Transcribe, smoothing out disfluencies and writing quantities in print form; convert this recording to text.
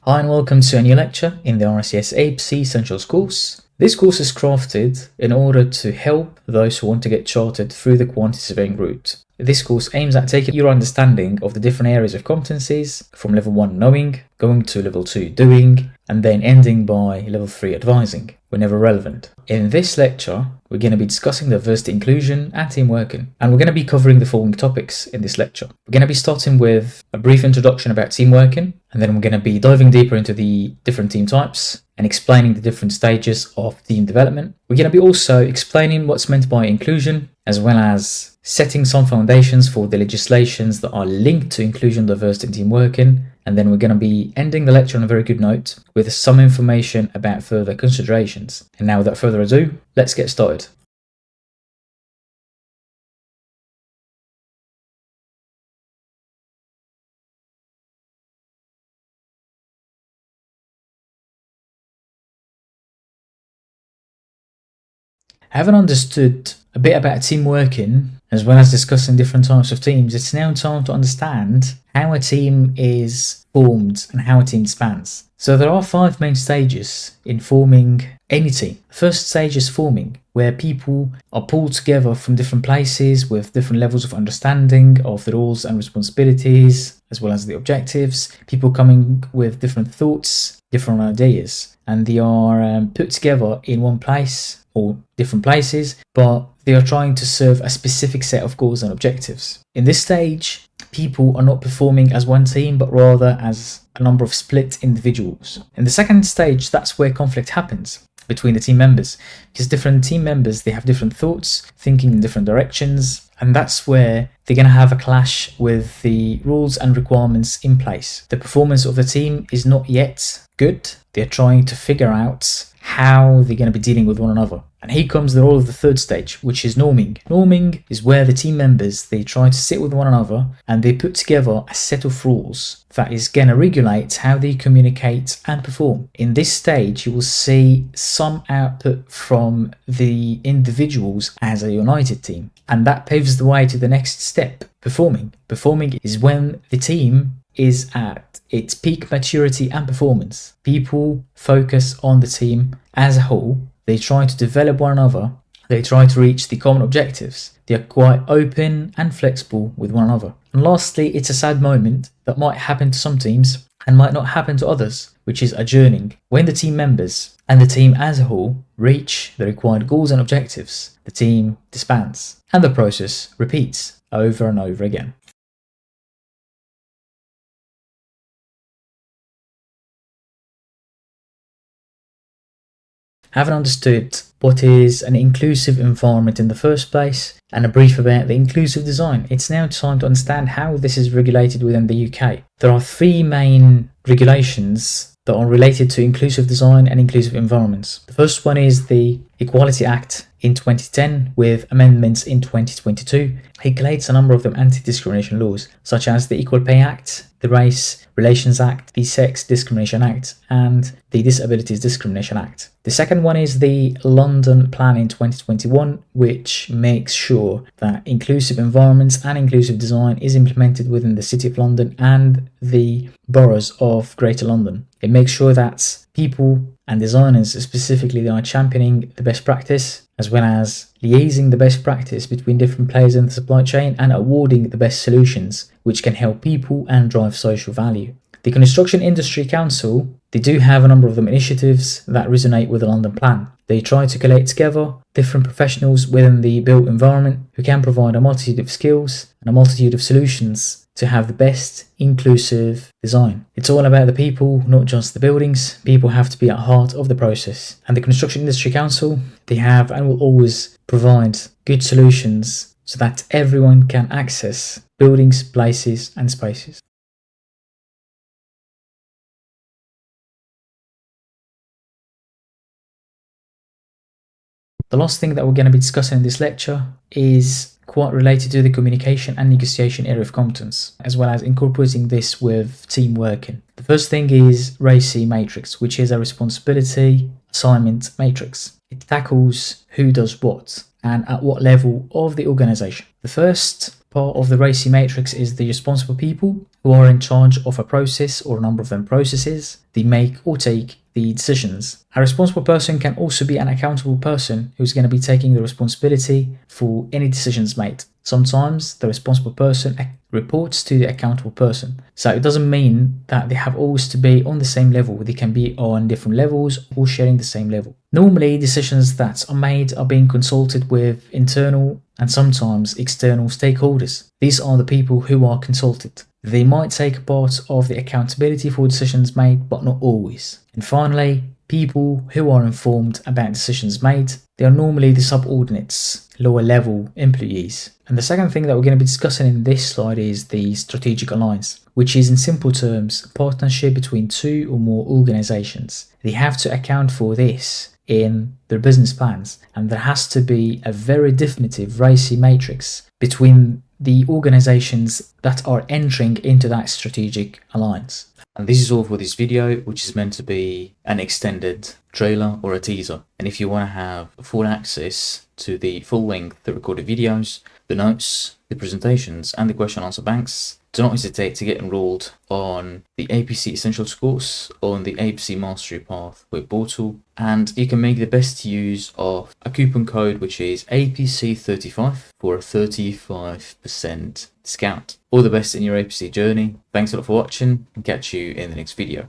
Hi and welcome to a new lecture in the RICS APC Essentials course. This course is crafted in order to help those who want to get chartered through the quantity surveying route. This course aims at taking your understanding of the different areas of competencies from level 1 knowing, going to level 2 doing, and then ending by level 3 advising, whenever relevant. In this lecture, we're going to be discussing diversity, inclusion, and team working, and we're going to be covering the following topics in this lecture. We're going to be starting with a brief introduction about team working, and then we're going to be diving deeper into the different team types and explaining the different stages of team development. We're going to be also explaining what's meant by inclusion, as well as setting some foundations for the legislations that are linked to inclusion, diversity, and team working. And then we're going to be ending the lecture on a very good note with some information about further considerations. And now, without further ado, let's get started. Having understood a bit about team working, as well as discussing different types of teams, it's now time to understand how a team is formed and how a team spans. So there are 5 main stages in forming any team. The first stage is forming, where people are pulled together from different places with different levels of understanding of the roles and responsibilities, as well as the objectives. People coming with different thoughts, different ideas, and they are put together in one place or different places, but they are trying to serve a specific set of goals and objectives. In this stage, people are not performing as one team, but rather as a number of split individuals. In the second stage, that's where conflict happens between the team members, because different team members, they have different thoughts, thinking in different directions, and that's where they're going to have a clash with the rules and requirements in place. The performance of the team is not yet good. They're trying to figure out how they're going to be dealing with one another. And here comes the role of the third stage, which is norming. Norming is where the team members, they try to sit with one another and they put together a set of rules that is going to regulate how they communicate and perform. In this stage, you will see some output from the individuals as a united team. And that paves the way to the next step, performing. Performing is when the team is at its peak maturity and performance. People focus on the team as a whole. They try to develop one another. They try to reach the common objectives. They are quite open and flexible with one another. And lastly, it's a sad moment that might happen to some teams and might not happen to others, which is adjourning. When the team members and the team as a whole reach the required goals and objectives, the team disbands and the process repeats over and over again. Having understood what is an inclusive environment in the first place and a brief about the inclusive design, it's now time to understand how this is regulated within the UK. There are 3 main regulations that are related to inclusive design and inclusive environments. The first one is the Equality Act in 2010 with amendments in 2022. It collates a number of them anti-discrimination laws, such as the Equal Pay Act, the Race Relations Act, the Sex Discrimination Act, and the Disabilities Discrimination Act. The second one is the London Plan in 2021, which makes sure that inclusive environments and inclusive design is implemented within the City of London and the boroughs of Greater London. It makes sure that people and designers specifically, they are championing the best practice, as well as liaising the best practice between different players in the supply chain and awarding the best solutions, which can help people and drive social value. The Construction Industry Council, they do have a number of them initiatives that resonate with the London Plan. They try to collate together different professionals within the built environment who can provide a multitude of skills and a multitude of solutions to have the best inclusive design. It's all about the people, not just the buildings. People have to be at the heart of the process. And the Construction Industry Council, they have and will always provide good solutions so that everyone can access buildings, places, and spaces. The last thing that we're going to be discussing in this lecture is quite related to the communication and negotiation area of competence, as well as incorporating this with team working. The first thing is RICS matrix, which is a responsibility assignment matrix. It tackles who does what and at what level of the organization. The first part of the RICS matrix is the responsible people who are in charge of a process or a number of them processes. They make or take the decisions. A responsible person can also be an accountable person who's going to be taking the responsibility for any decisions made. Sometimes the responsible person reports to the accountable person. So it doesn't mean that they have always to be on the same level. They can be on different levels or sharing the same level. Normally, decisions that are made are being consulted with internal and sometimes external stakeholders. These are the people who are consulted. They might take part of the accountability for decisions made, but not always. And finally, people who are informed about decisions made, they are normally the subordinates, lower level employees. And the second thing that we're going to be discussing in this slide is the strategic alliance, which is in simple terms, a partnership between two or more organizations. They have to account for this in their business plans, and there has to be a very definitive RICS matrix between the organizations that are entering into that strategic alliance. And this is all for this video, which is meant to be an extended trailer or a teaser. And if you want to have full access to the full length, the recorded videos, the notes, the presentations, and the question and answer banks, do not hesitate to get enrolled on the APC Essentials course on the APC Mastery Path web portal, and you can make the best use of a coupon code which is APC35 for a 35% discount. All the best in your APC journey. Thanks a lot for watching, and catch you in the next video.